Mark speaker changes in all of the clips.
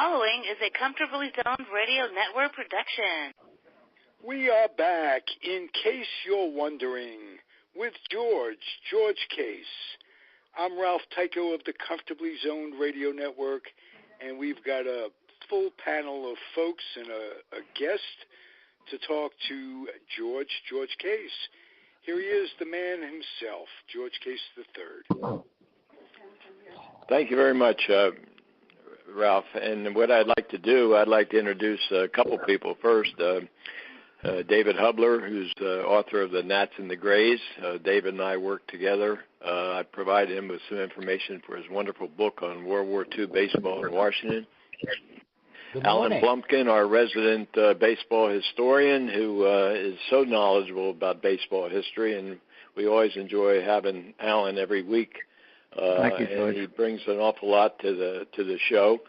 Speaker 1: following is a Comfortably Zoned Radio Network production.
Speaker 2: We are back, in case you're wondering, with George Case. I'm Ralph Tycho of the Comfortably Zoned Radio Network, and we've got a full panel of folks and a guest to talk to George Case. Here he is, the man himself, George Case III.
Speaker 3: Thank you very much, Ralph. And what I'd like to do, I'd like to introduce a couple people first. David Hubler, who's the author of The Nats and the Grays. David and I work together. I provided him with some information for his wonderful book on World War II baseball in Washington. Alan Blumpkin, our resident baseball historian, who is so knowledgeable about baseball history, and we always enjoy having Alan every week.
Speaker 4: Thank you, George.
Speaker 3: And he brings an awful lot to the show.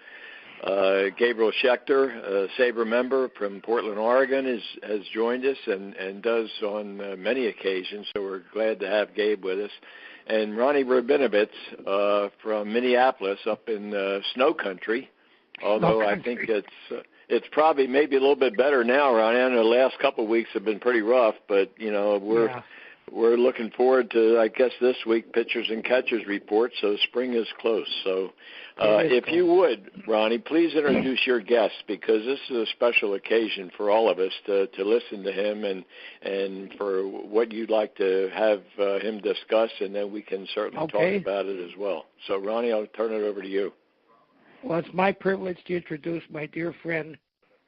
Speaker 3: Gabriel Schechter, a SABR member from Portland, Oregon, has joined us and does on many occasions, so we're glad to have Gabe with us. And Ronnie Rabinovitz from Minneapolis up in snow country, although I think it's probably maybe a little bit better now, Ronnie. I know the last couple of weeks have been pretty rough, but, we're looking forward to, I guess, this week, pitchers and catchers report, so spring is close. So if you would, Ronnie, please introduce your guest, because this is a special occasion for all of us to listen to him and for what you'd like to have him discuss, and then we can certainly talk about it as well. So, Ronnie, I'll turn it over to you.
Speaker 4: Well, it's my privilege to introduce my dear friend,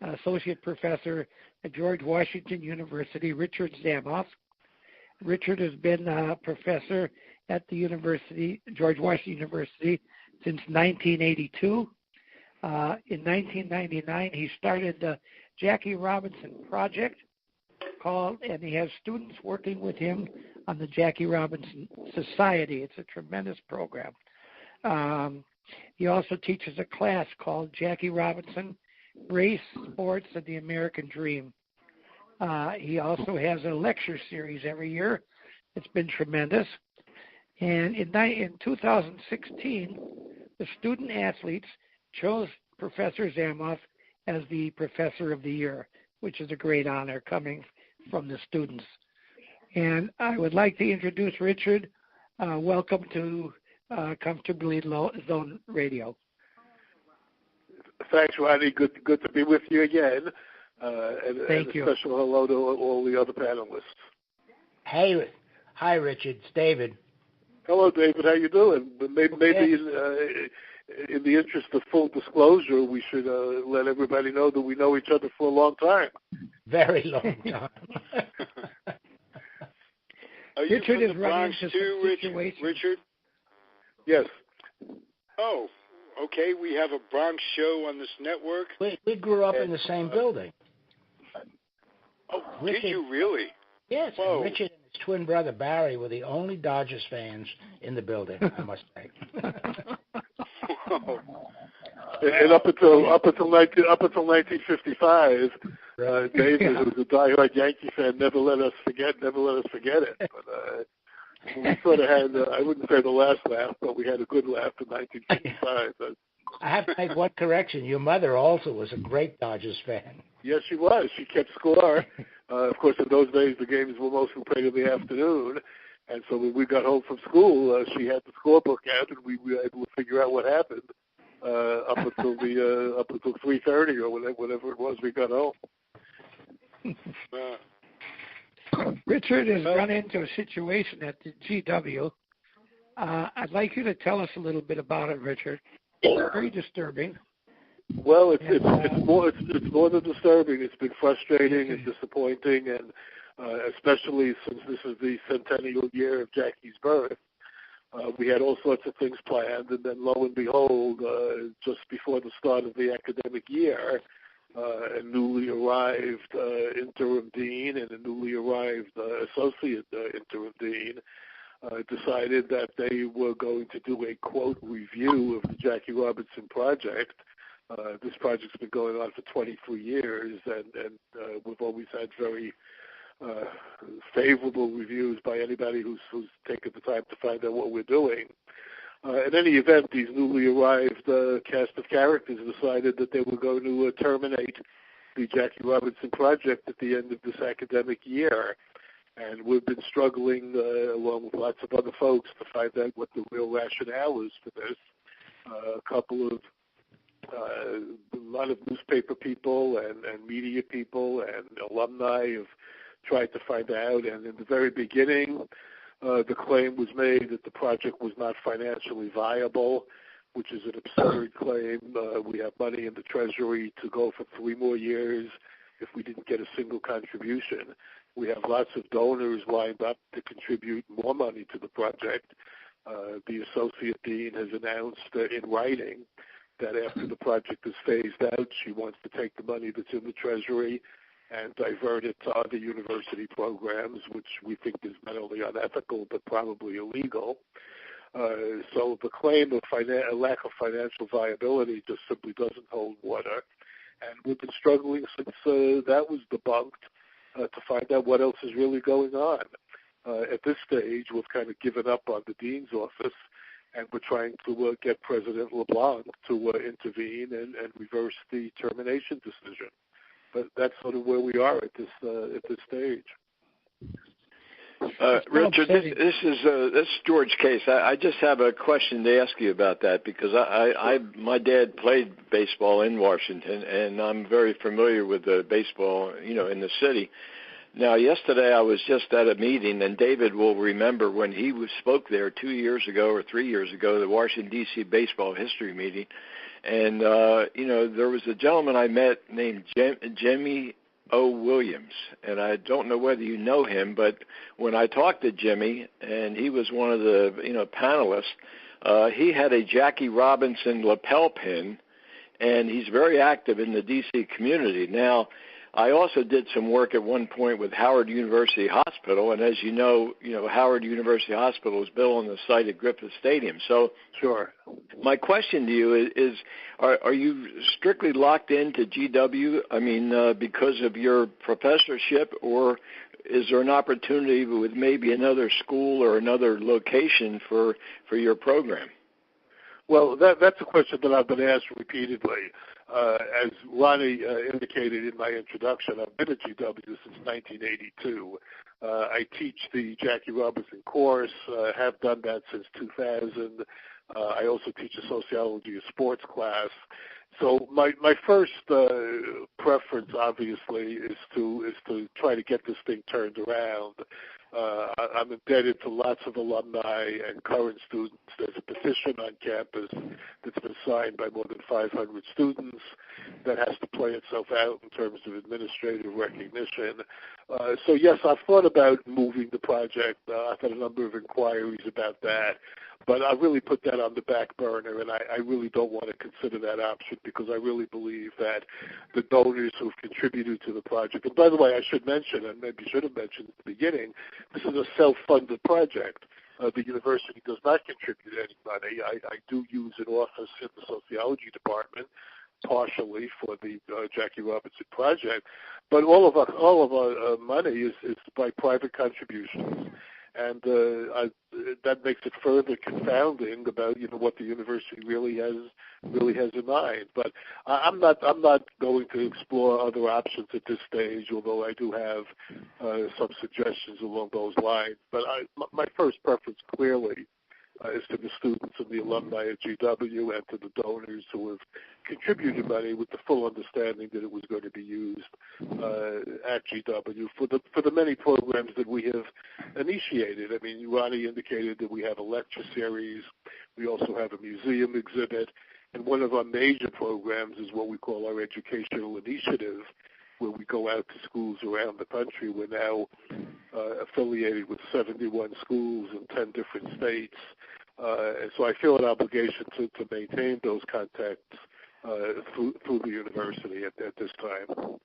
Speaker 4: Associate Professor at George Washington University, Richard Zamoff. Richard has been a professor at the university, George Washington University, since 1982. In 1999, he started the Jackie Robinson Project, and he has students working with him on the Jackie Robinson Society. It's a tremendous program. He also teaches a class called Jackie Robinson, Race, Sports, and the American Dream. He also has a lecture series every year. It's been tremendous. And in 2016, the student athletes chose Professor Zamoff as the Professor of the Year, which is a great honor coming from the students. And I would like to introduce Richard. Welcome to Comfortably Zoned Radio.
Speaker 5: Thanks, Ronnie. Good to be with you again.
Speaker 4: Thank you.
Speaker 5: A special hello to all the other panelists.
Speaker 6: Hey, hi, Richard. It's David.
Speaker 5: Hello, David. How you doing? Maybe in the interest of full disclosure, we should let everybody know that we know each other for a long time.
Speaker 6: Very long time.
Speaker 2: Are you
Speaker 4: Richard
Speaker 2: from the Bronx too, Richard?
Speaker 5: Yes.
Speaker 2: Oh, okay. We have a Bronx show on this network.
Speaker 6: We grew up in the same building.
Speaker 2: Oh,
Speaker 6: Richard,
Speaker 2: did you really?
Speaker 6: Yes.
Speaker 2: Whoa.
Speaker 6: Richard and his twin brother Barry were the only Dodgers fans in the building, I must say.
Speaker 5: And up until 1955, David, who was a diehard Yankee fan, never let us forget it. But we sort of had, I wouldn't say the last laugh, but we had a good laugh in 1955.
Speaker 6: I have to make one correction. Your mother also was a great Dodgers fan.
Speaker 5: Yes, she was. She kept score. Of course, in those days, the games were mostly played in the afternoon. And so when we got home from school, she had the scorebook out, and we were able to figure out what happened up until 3:30 or whatever it was we got home.
Speaker 4: Richard has run into a situation at the GW. I'd like you to tell us a little bit about it, Richard. It's very disturbing.
Speaker 5: Well, it's more than disturbing. It's been frustrating and disappointing, and especially since this is the centennial year of Jackie's birth. We had all sorts of things planned, and then lo and behold, just before the start of the academic year, a newly arrived interim dean and a newly arrived associate interim dean decided that they were going to do a, quote, review of the Jackie Robinson project. This project's been going on for 23 years, and we've always had very favorable reviews by anybody who's taken the time to find out what we're doing. In any event, these newly arrived cast of characters decided that they were going to terminate the Jackie Robinson project at the end of this academic year. And we've been struggling, along with lots of other folks, to find out what the real rationale is for this. A lot of newspaper people and media people and alumni have tried to find out. And in the very beginning, the claim was made that the project was not financially viable, which is an absurd claim. We have money in the Treasury to go for 3 more years if we didn't get a single contribution. We have lots of donors lined up to contribute more money to the project. The Associate Dean has announced in writing that after the project is phased out, she wants to take the money that's in the Treasury and divert it to other university programs, which we think is not only unethical but probably illegal. So the claim of a lack of financial viability just simply doesn't hold water. And we've been struggling since that was debunked to find out what else is really going on. At this stage, we've kind of given up on the dean's office, and we're trying to get President LeBlanc to intervene and reverse the termination decision. But that's sort of where we are at this stage.
Speaker 3: Richard, this is George Case. I just have a question to ask you about that because my dad played baseball in Washington, and I'm very familiar with the baseball, in the city. Now, yesterday I was just at a meeting, and David will remember when he spoke there 2 years ago or 3 years ago, the Washington, D.C. baseball history meeting. And, there was a gentleman I met named Jimmy O. Williams, and I don't know whether you know him, but when I talked to Jimmy, and he was one of the, panelists, he had a Jackie Robinson lapel pin, and he's very active in the D.C. community. Now, I also did some work at one point with Howard University Hospital, and as you know, Howard University Hospital is built on the site of Griffith Stadium. So,
Speaker 5: sure.
Speaker 3: My question to you is are you strictly locked into GW? I mean, because of your professorship, or is there an opportunity with maybe another school or another location for your program?
Speaker 5: Well, that's a question that I've been asked repeatedly. As Ronnie indicated in my introduction, I've been at GW since 1982. I teach the Jackie Robinson course, have done that since 2000. I also teach a sociology of sports class. So my first preference, obviously, is to try to get this thing turned around. I'm indebted to lots of alumni and current students. There's a petition on campus that's been signed by more than 500 students that has to play itself out in terms of administrative recognition. So, yes, I've thought about moving the project. I've had a number of inquiries about that. But I really put that on the back burner, and I really don't want to consider that option because I really believe that the donors who have contributed to the project, and by the way, I should mention, and maybe should have mentioned at the beginning, this is a self-funded project. The university does not contribute any money. I do use an office in the sociology department, partially for the Jackie Robinson project, but all of our money is by private contributions. And that makes it further confounding about what the university really has in mind. But I'm not going to explore other options at this stage, although I do have some suggestions along those lines. But my first preference clearly is to the students and the alumni at GW and to the donors who have contributed money with the full understanding that it was going to be used at GW for the many programs that we have initiated. I mean, Ronnie indicated that we have a lecture series. We also have a museum exhibit. And one of our major programs is what we call our educational initiative, where we go out to schools around the country. We're now affiliated with 71 schools in 10 different states. And so I feel an obligation to maintain those contacts through the university at this time.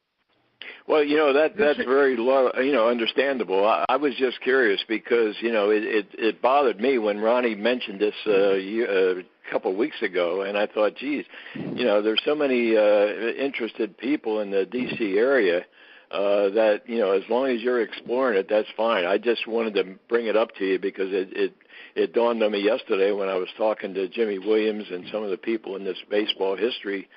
Speaker 3: Well, that's very understandable. I was just curious because it bothered me when Ronnie mentioned this a couple of weeks ago, and I thought, geez, there's so many interested people in the D.C. area. that, as long as you're exploring it, that's fine. I just wanted to bring it up to you because it dawned on me yesterday when I was talking to Jimmy Williams and some of the people in this baseball history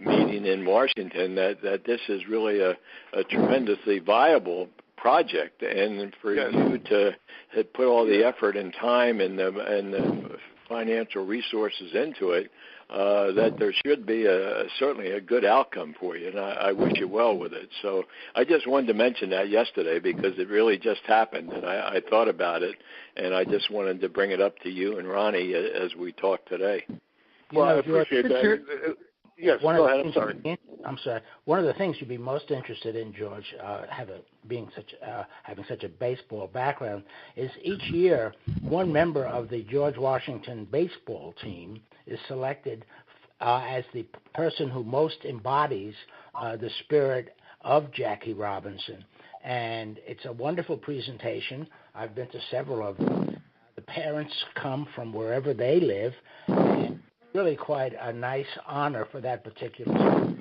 Speaker 3: meeting in Washington that this is really a tremendously viable project, and for you to put all the effort and time and the financial resources into it, that there should be certainly a good outcome for you, and I wish you well with it. So I just wanted to mention that yesterday because it really just happened, and I thought about it, and I just wanted to bring it up to you and Ronnie as we talk today.
Speaker 5: Well, I appreciate that. Yes, go ahead. I'm sorry.
Speaker 6: I'm sorry. One of the things you'd be most interested in, George, having such a baseball background, is each year one member of the George Washington baseball team is selected as the person who most embodies the spirit of Jackie Robinson. And it's a wonderful presentation. I've been to several of them. The parents come from wherever they live, and really quite a nice honor for that particular school.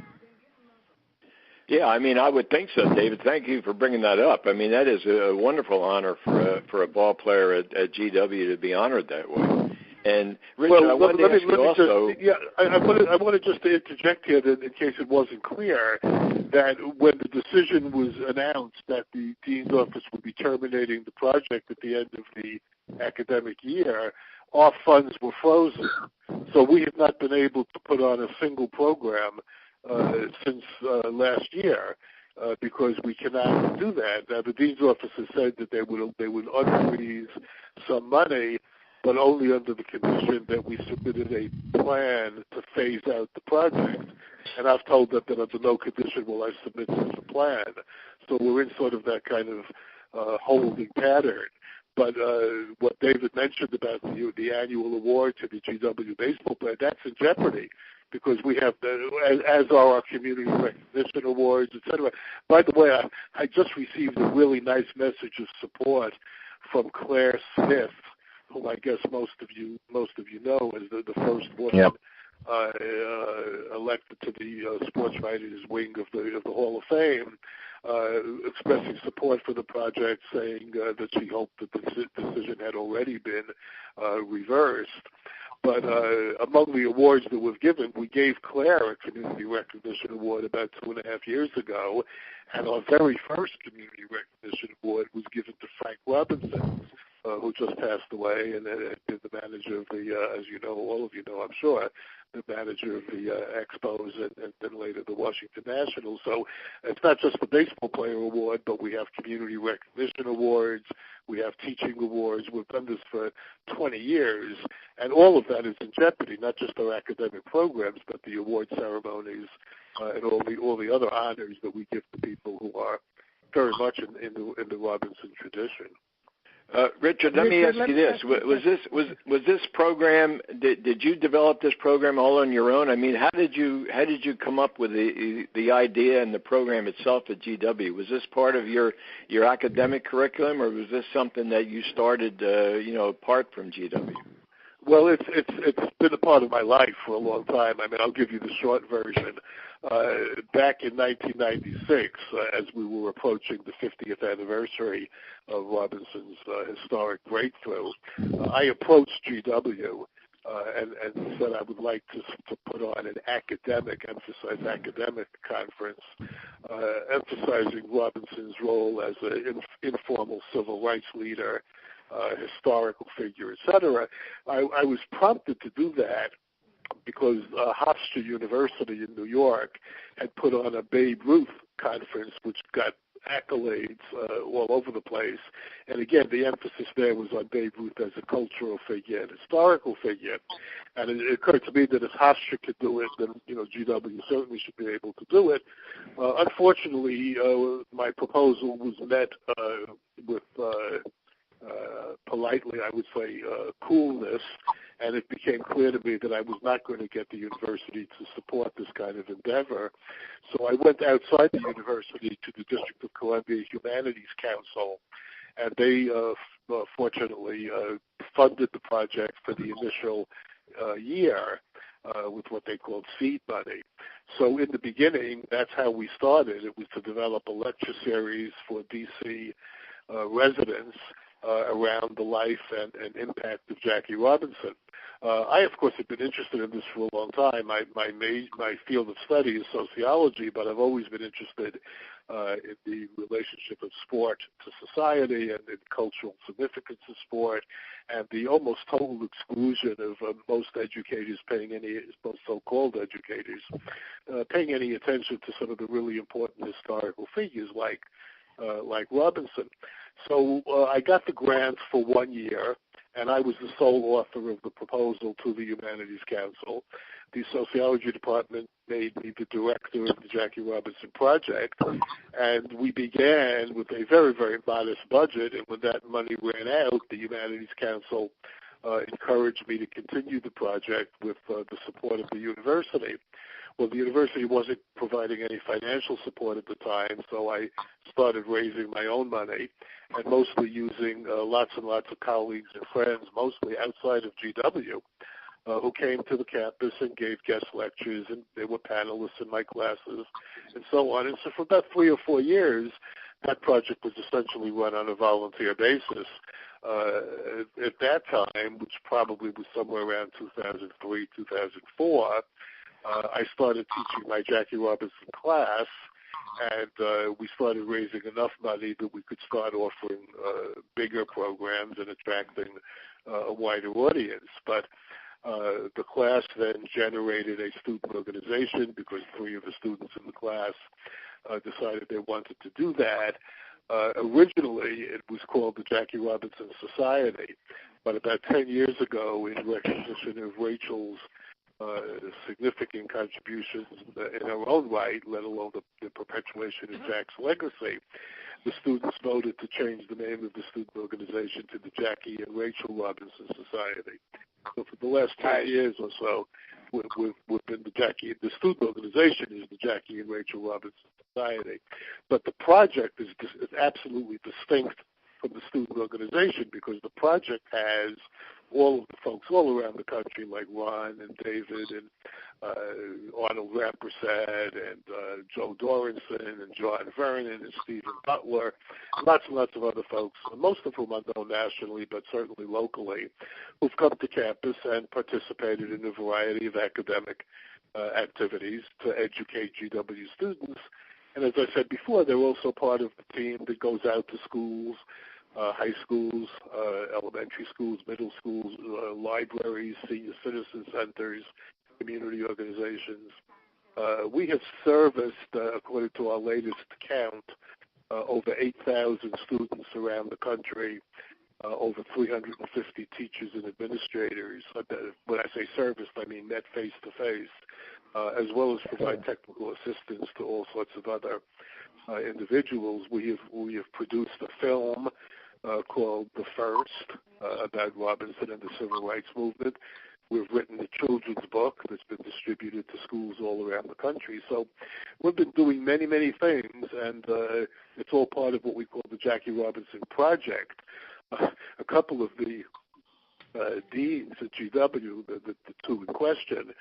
Speaker 3: Yeah, I would think so, David. Thank you for bringing that up. That is a wonderful honor for a ball player at GW to be honored that way. And Richard, I wanted to ask you also.
Speaker 5: I wanted just to interject here that in case it wasn't clear that when the decision was announced that the dean's office would be terminating the project at the end of the academic year, our funds were frozen. So we have not been able to put on a single program since last year because we cannot do that. Now, the dean's office has said that they would unfreeze some money, but only under the condition that we submitted a plan to phase out the project. And I've told them that under no condition will I submit such a plan. So we're in sort of that kind of holding pattern. But what David mentioned about the annual award to the GW baseball player, that's in jeopardy because we have, as are our community recognition awards, et cetera. By the way, I just received a really nice message of support from Claire Smith, whom I guess most of you know as the first woman elected to the sports writers wing of the Hall of Fame, expressing support for the project, saying that she hoped that the decision had already been reversed. But among the awards that we've given, we gave Claire a Community Recognition Award about 2.5 years ago, and our very first Community Recognition Award was given to Frank Robinson, who just passed away and is the manager of the, as you know, all of you know, I'm sure, the manager of the Expos and then later the Washington Nationals. So it's not just the Baseball Player Award, but we have Community Recognition Awards, we have Teaching Awards. We've done this for 20 years, and all of that is in jeopardy, not just our academic programs, but the award ceremonies and all the other honors that we give to people who are very much in the Robinson tradition.
Speaker 3: Richard, let me ask you this: was this program? Did you develop this program all on your own? How did you come up with the idea and the program itself at GW? Was this part of your academic curriculum, or was this something that you started, apart from GW?
Speaker 5: Well, it's been a part of my life for a long time. I'll give you the short version. Back in 1996, as we were approaching the 50th anniversary of Robinson's historic breakthrough, I approached GW and said I would like to put on an academic conference, emphasizing Robinson's role as an informal civil rights leader, historical figure, etc. I was prompted to do that because Hofstra University in New York had put on a Babe Ruth conference, which got accolades all over the place. And again, the emphasis there was on Babe Ruth as a cultural figure and historical figure. And it occurred to me that if Hofstra could do it, then GW certainly should be able to do it. Unfortunately, my proposal was met with politely, I would say, coolness, and it became clear to me that I was not going to get the university to support this kind of endeavor. So I went outside the university to the District of Columbia Humanities Council, and they fortunately funded the project for the initial year with what they called seed money. So in the beginning, that's how we started. It was to develop a lecture series for D.C. Residents around the life and impact of Jackie Robinson. I, of course, have been interested in this for a long time. My field of study is sociology, but I've always been interested in the relationship of sport to society and in cultural significance of sport, and the almost total exclusion of most educators most so-called educators, paying any attention to some of the really important historical figures like Robinson. So I got the grant for 1 year, and I was the sole author of the proposal to the Humanities Council. The sociology department made me the director of the Jackie Robinson Project, and we began with a very, very modest budget, and when that money ran out, the Humanities Council encouraged me to continue the project with the support of the university. Well, the university wasn't providing any financial support at the time, so I started raising my own money and mostly using lots and lots of colleagues and friends, mostly outside of GW, who came to the campus and gave guest lectures, and they were panelists in my classes and so on. And so for about 3 or 4 years, that project was essentially run on a volunteer basis. At that time, which probably was somewhere around 2003, 2004, I started teaching my Jackie Robinson class, and we started raising enough money that we could start offering bigger programs and attracting a wider audience. But the class then generated a student organization because 3 of the students in the class decided they wanted to do that. Originally, it was called the Jackie Robinson Society, but about 10 years ago, in recognition of Rachel's significant contributions in her own right, let alone the perpetuation of Jack's legacy, the students voted to change the name of the student organization to the Jackie and Rachelle Robinson Society. So for the last 10 years or so, we've been the student organization is the Jackie and Rachelle Robinson Society. But the project is absolutely distinct from the student organization because the project has all of the folks all around the country, like Ron and David and Arnold Rampersad and Joe Dorenson and John Vernon and Stephen Butler, lots and lots of other folks, most of whom are known nationally, but certainly locally, who've come to campus and participated in a variety of academic activities to educate GW students. And as I said before, they're also part of the team that goes out to schools, high schools, elementary schools, middle schools, libraries, senior citizen centers, community organizations. We have serviced, according to our latest count, over 8,000 students around the country, over 350 teachers and administrators. When I say serviced, I mean met face-to-face, as well as provide technical assistance to all sorts of other individuals. We have produced a film called The First, about Robinson and the Civil Rights Movement. We've written a children's book that's been distributed to schools all around the country. So we've been doing many, many things, and it's all part of what we call the Jackie Robinson Project. A couple of the deans at GW, the 2 in question,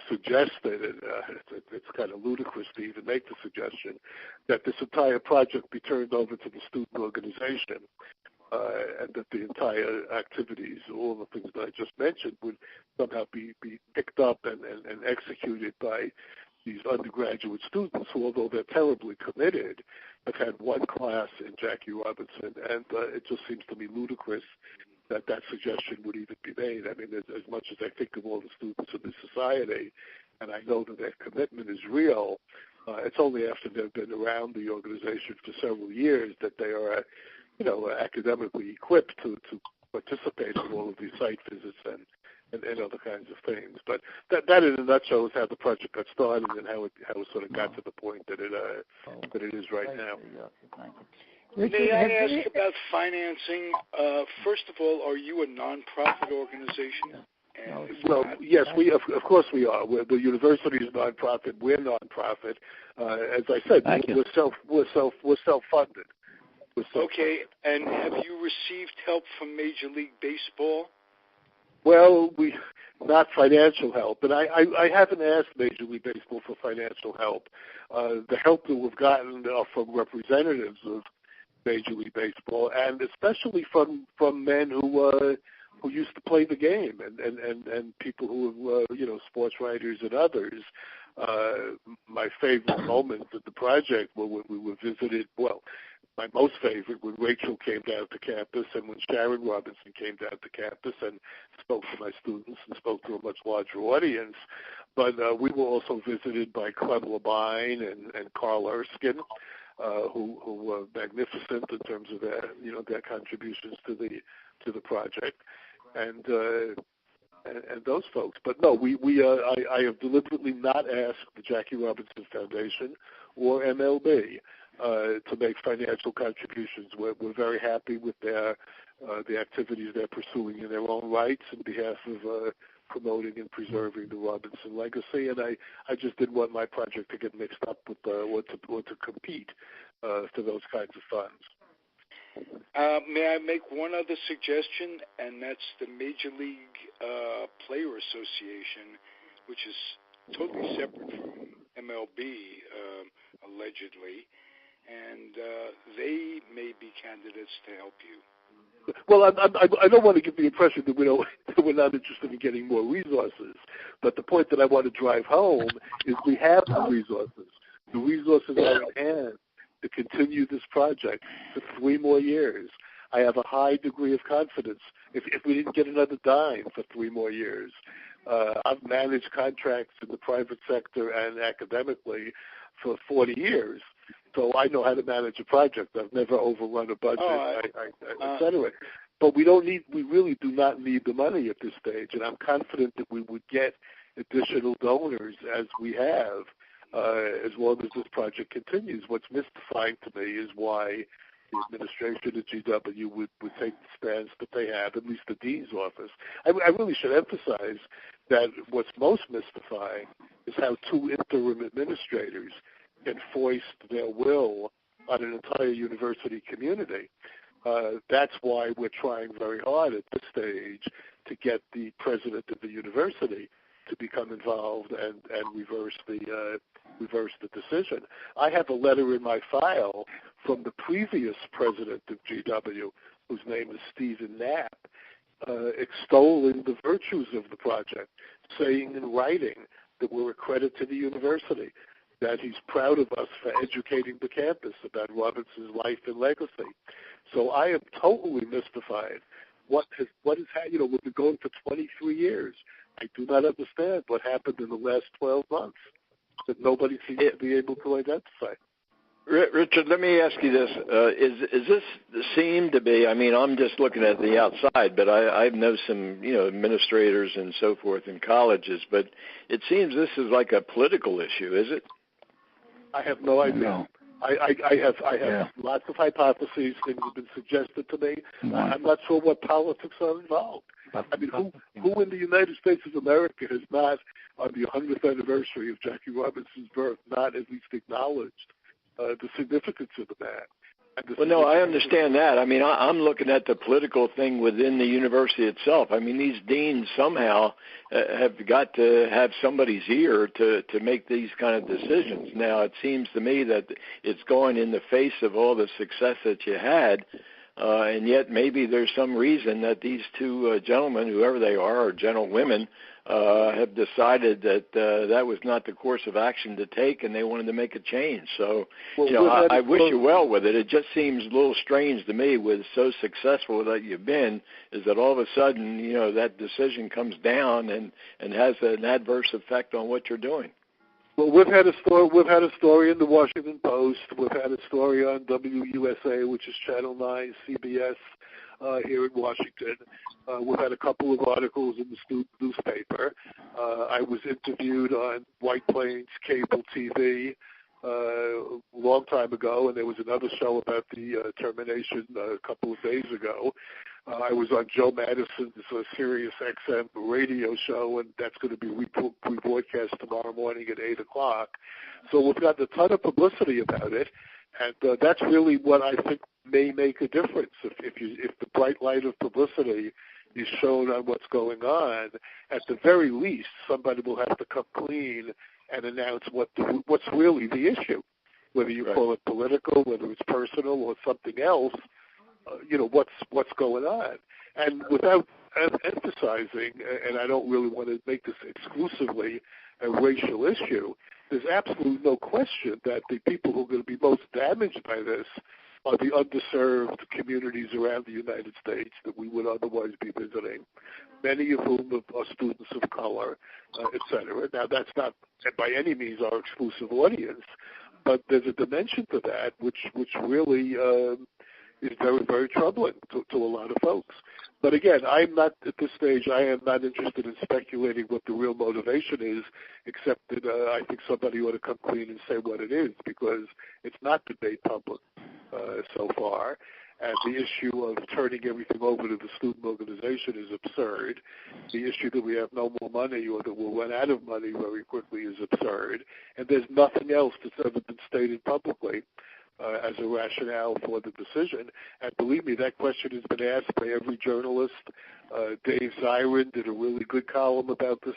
Speaker 5: suggested, and it's kind of ludicrous to even make the suggestion, that this entire project be turned over to the student organization, and that the entire activities, all the things that I just mentioned, would somehow be picked up and executed by these undergraduate students who, although they're terribly committed, have had 1 class in Jackie Robinson, and it just seems to me ludicrous that suggestion would even be made. I mean, as much as I think of all the students in the society, and I know that their commitment is real, it's only after they've been around the organization for several years that they are, academically equipped to participate in all of these site visits and other kinds of things. But that in a nutshell is how the project got started and how it sort of got to the point that it is right now.
Speaker 2: May I ask about financing? First of all, are you a nonprofit organization?
Speaker 5: Well, yes, of course we are. The university is nonprofit. We're nonprofit. As I said, we're self-funded.
Speaker 2: Okay, and have you received help from Major League Baseball?
Speaker 5: Well, not financial help, and I haven't asked Major League Baseball for financial help. The help that we've gotten are from representatives of Major League Baseball, and especially from men who used to play the game, and people who sports writers and others. My favorite moments of the project were when we were visited. Well, my most favorite when Rachel came down to campus and when Sharon Robinson came down to campus and spoke to my students and spoke to a much larger audience. But we were also visited by Clem Labine and Carl Erskine, who were magnificent in terms of their contributions to the project, and those folks. But no, I have deliberately not asked the Jackie Robinson Foundation or MLB to make financial contributions. We're very happy with the activities they're pursuing in their own rights in behalf of promoting and preserving the Robinson legacy, and I just didn't want my project to get mixed up with or to compete for those kinds of funds.
Speaker 2: May I make one other suggestion, and that's the Major League Player Association, which is totally separate from MLB, allegedly, and they may be candidates to help you.
Speaker 5: Well, I don't want to give the impression that we're not interested in getting more resources, but the point that I want to drive home is we have the resources. The resources are in hand to continue this project for 3 more years. I have a high degree of confidence. If we didn't get another dime for 3 more years, I've managed contracts in the private sector and academically for 40 years. So I know how to manage a project. I've never overrun a budget, et cetera. But we really do not need the money at this stage, and I'm confident that we would get additional donors as we have, as long as this project continues. What's mystifying to me is why the administration at GW would take the stance that they have, at least the dean's office. I really should emphasize that what's most mystifying is how 2 interim administrators can foist their will on an entire university community. That's why we're trying very hard at this stage to get the president of the university to become involved and reverse the decision. I have a letter in my file from the previous president of GW, whose name is Stephen Knapp, extolling the virtues of the project, saying in writing that we're a credit to the university, that he's proud of us for educating the campus about Robinson's life and legacy. So I am totally mystified. What has we've been going for 23 years. I do not understand what happened in the last 12 months that nobody seems to be able to identify.
Speaker 3: Richard, let me ask you this. Is this seem to be, I'm just looking at the outside, but I know some, administrators and so forth in colleges, but it seems this is like a political issue, is it?
Speaker 5: I have no idea.
Speaker 7: No.
Speaker 5: I have lots of hypotheses. Things have been suggested to me. I'm not sure what politics are involved. Who in the United States of America has not, on the 100th anniversary of Jackie Robinson's birth, not at least acknowledged the significance of the man?
Speaker 3: Well, no, I understand that. I'm looking at the political thing within the university itself. These deans somehow have got to have somebody's ear to make these kind of decisions. Now, it seems to me that it's going in the face of all the success that you had, and yet maybe there's some reason that these 2 gentlemen, whoever they are, or gentlewomen, have decided that that was not the course of action to take, and they wanted to make a change. So, I wish you well with it. It just seems a little strange to me, with so successful that you've been, is that all of a sudden, that decision comes down and has an adverse effect on what you're doing.
Speaker 5: Well, we've had a story in the Washington Post. We've had a story on WUSA, which is Channel 9, CBS, here in Washington. We've had a couple of articles in the student newspaper. I was interviewed on White Plains Cable TV a long time ago, and there was another show about the termination a couple of days ago. I was on Joe Madison's Sirius XM radio show, and that's going to be rebroadcast tomorrow morning at 8 o'clock. So we've got a ton of publicity about it, and that's really what I think may make a difference. If the bright light of publicity is shown on what's going on, at the very least, somebody will have to come clean and announce what's really the issue, whether you call it political, whether it's personal or something else. What's going on, and without emphasizing, and I don't really want to make this exclusively a racial issue, there's absolutely no question that the people who are going to be most damaged by this are the underserved communities around the United States that we would otherwise be visiting, many of whom are students of color, et cetera. Now, that's not by any means our exclusive audience, but there's a dimension to that which really is very, very troubling to a lot of folks. But again, I'm not, at this stage, I am not interested in speculating what the real motivation is, except that I think somebody ought to come clean and say what it is, because it's not been made public so far. And the issue of turning everything over to the student organization is absurd. The issue that we have no more money or that we'll run out of money very quickly is absurd. And there's nothing else that's ever been stated publicly as a rationale for the decision. And believe me, that question has been asked by every journalist. Dave Zirin did a really good column about this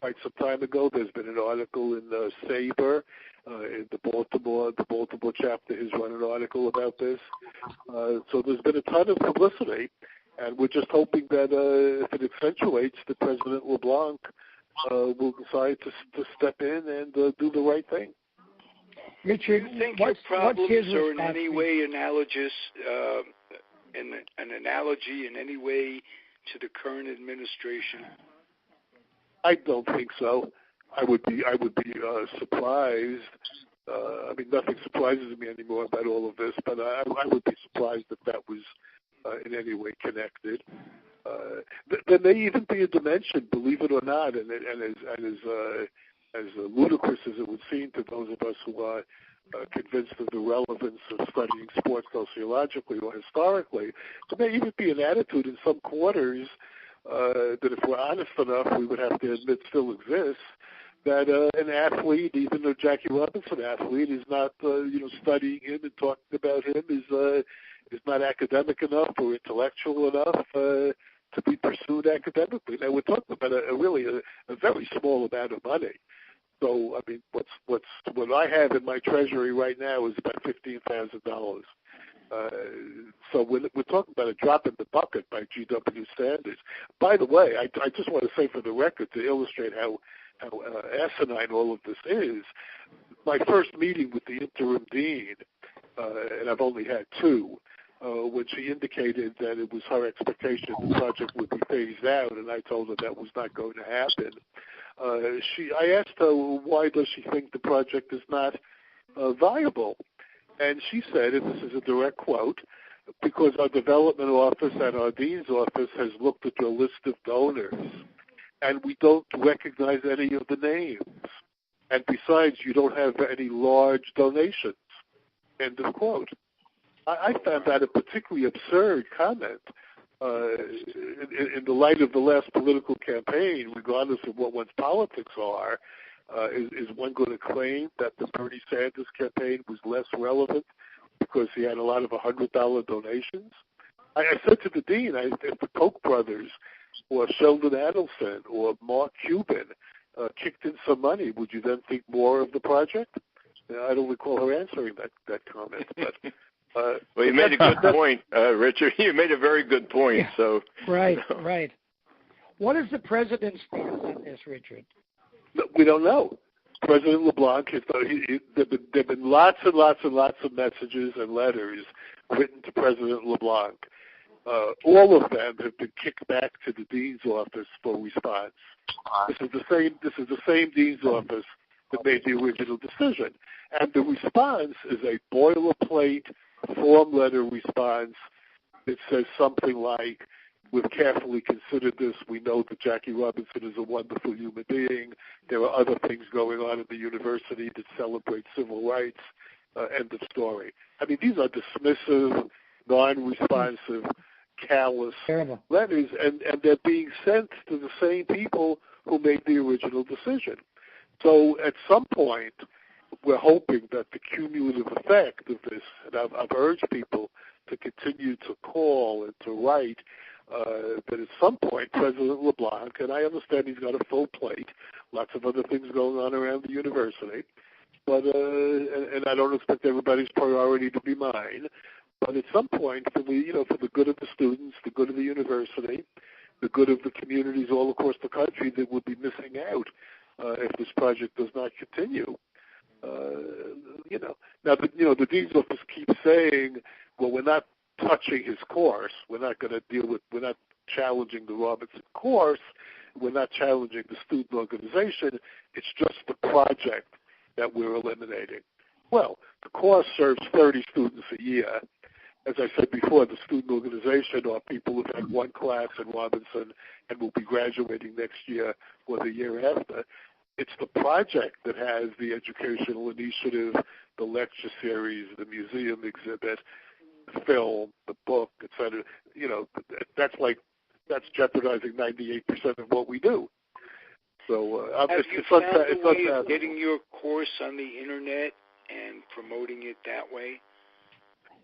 Speaker 5: quite some time ago. There's been an article in Sabre, in the Baltimore chapter has run an article about this. So there's been a ton of publicity, and we're just hoping that if it accentuates, that President LeBlanc will decide to step in and do the right thing.
Speaker 2: do
Speaker 4: Richard,
Speaker 2: you think your problems are in any way analogous, an analogy in any way to the current administration?
Speaker 5: I don't think so. I would be surprised. I mean, nothing surprises me anymore about all of this, but I would be surprised if that was in any way connected. There may even be a dimension, believe it or not, and as ludicrous as it would seem to those of us who are convinced of the relevance of studying sports sociologically or historically, there may even be an attitude in some quarters that if we're honest enough, we would have to admit still exists, that an athlete, even a Jackie Robinson athlete, is not studying him and talking about him is not academic enough or intellectual enough to be pursued academically. Now, we're talking about a very small amount of money. So, I mean, what I have in my treasury right now is about $15,000. So we're talking about a drop in the bucket by GW standards. By the way, I just want to say for the record, to illustrate how asinine all of this is, my first meeting with the interim dean, and I've only had two, when she indicated that it was her expectation the project would be phased out, and I told her that was not going to happen. I asked her, why does she think the project is not viable? And she said, and this is a direct quote, because our development office and our dean's office has looked at your list of donors, and we don't recognize any of the names. And besides, you don't have any large donations. End of quote. I found that a particularly absurd comment in the light of the last political campaign, regardless of what one's politics are. Is one going to claim that the Bernie Sanders campaign was less relevant because he had a lot of $100 donations? I said to the dean, if the Koch brothers or Sheldon Adelson or Mark Cuban kicked in some money, would you then think more of the project? I don't recall her answering that comment. But,
Speaker 3: well, you made a good point, Richard. You made a very good point.
Speaker 4: Yeah.
Speaker 3: So
Speaker 4: Right. What is the president's stance on this, Richard?
Speaker 5: We don't know. President LeBlanc, there have been lots and lots and lots of messages and letters written to President LeBlanc. All of them have been kicked back to the dean's office for response. This is the same dean's office that made the original decision, and the response is a boilerplate form letter response that says something like, we've carefully considered this. We know that Jackie Robinson is a wonderful human being. There are other things going on at the university that celebrate civil rights. End of story. I mean, these are dismissive, non-responsive, callous letters, and they're being sent to the same people who made the original decision. So at some point, we're hoping that the cumulative effect of this, and I've urged people to continue to call and to write, that at some point President LeBlanc, and I understand he's got a full plate, lots of other things going on around the university, but and I don't expect everybody's priority to be mine, but at some point for the good of the students, the good of the university, the good of the communities all across the country that would be missing out if this project does not continue. Now the dean's office keeps saying, well, we're not touching his course. We're not challenging the Robinson course. We're not challenging the student organization. It's just the project that we're eliminating. Well, the course serves 30 students a year. As I said before, the student organization are people who've had one class in Robinson and will be graduating next year or the year after. It's the project that has the educational initiative, the lecture series, the museum exhibit, the film, the book, etc. That's jeopardizing 98% of what we do. So
Speaker 2: have you found a way of getting your course on the internet and promoting it that way?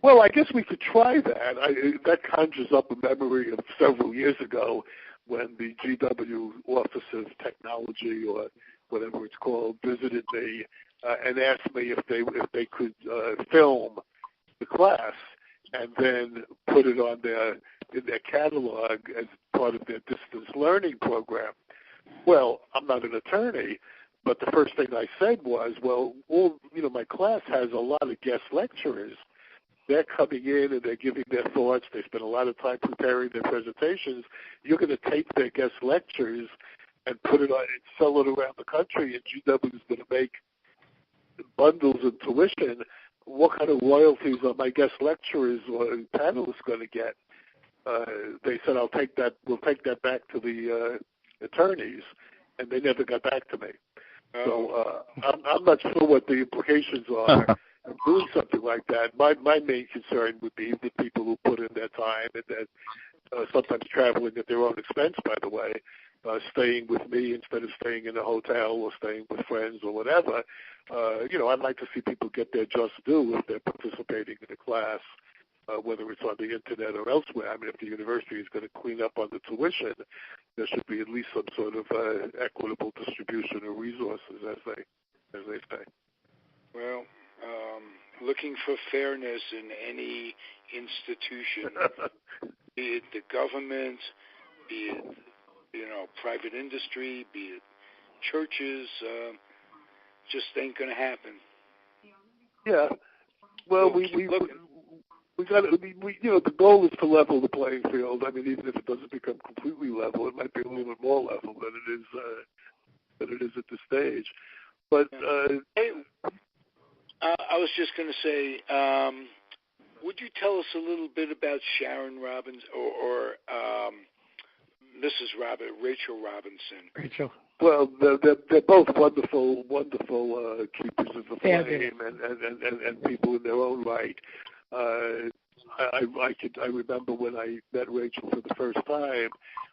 Speaker 5: Well, I guess we could try that. That conjures up a memory of several years ago when the GW Office of Technology, or whatever it's called, visited me and asked me if they could film the class and then put it on in their catalog as part of their distance learning program. Well, I'm not an attorney, but the first thing I said was, well, my class has a lot of guest lecturers. They're coming in and they're giving their thoughts. They spend a lot of time preparing their presentations. You're going to take their guest lectures and put it on and sell it around the country, and GW is going to make bundles of tuition. What kind of royalties are my guest lecturers or panelists going to get? They said, we'll take that back to the attorneys, and they never got back to me. So I'm not sure what the implications are of doing something like that. My main concern would be the people who put in their time and then sometimes traveling at their own expense, by the way, staying with me instead of staying in a hotel or staying with friends or whatever. I'd like to see people get their just due if they're participating in a class, whether it's on the internet or elsewhere. I mean, if the university is going to clean up on the tuition, there should be at least some sort of equitable distribution of resources, as they say.
Speaker 2: Well, looking for fairness in any institution, be it the government, be it private industry, be it churches, just ain't going to happen.
Speaker 5: Yeah. Well, the goal is to level the playing field. I mean, even if it doesn't become completely level, it might be a little bit more level than it is at this stage. But
Speaker 2: I was just going to say, would you tell us a little bit about Sharon Robbins or Mrs. Rachelle Robinson?
Speaker 4: Rachel.
Speaker 5: Well, they're both wonderful keepers of the flame and people in their own right. I remember when I met Rachel for the first time.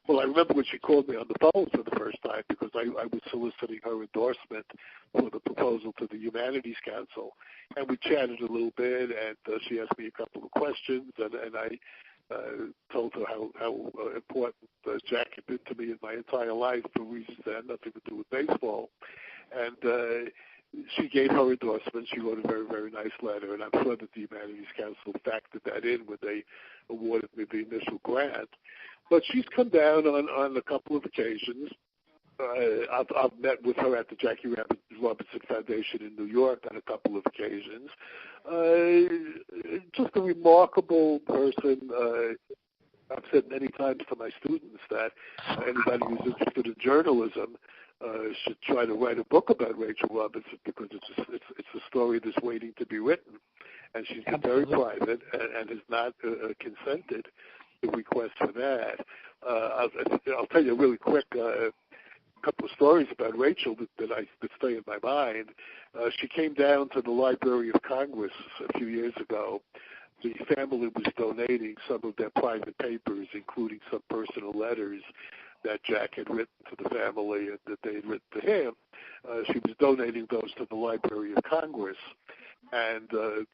Speaker 5: Well, I remember when she called me on the phone for the first time because I was soliciting her endorsement for the proposal to the Humanities Council, and we chatted a little bit, and she asked me a couple of questions, and I told her how important Jack had been to me in my entire life for reasons that had nothing to do with baseball, and she gave her endorsement. She wrote a very, very nice letter, and I'm sure that the Humanities Council factored that in when they awarded me the initial grant. But she's come down on a couple of occasions. I've met with her at the Jackie Robinson Foundation in New York on a couple of occasions. Just a remarkable person. I've said many times to my students that anybody who's interested in journalism should try to write a book about Rachelle Robinson because it's a story that's waiting to be written, and she's been very private and has not consented to request for that. I'll tell you really quick a couple of stories about Rachel that stay in my mind. She came down to the Library of Congress a few years ago. The family was donating some of their private papers, including some personal letters that Jack had written to the family and that they had written to him. She was donating those to the Library of Congress. And the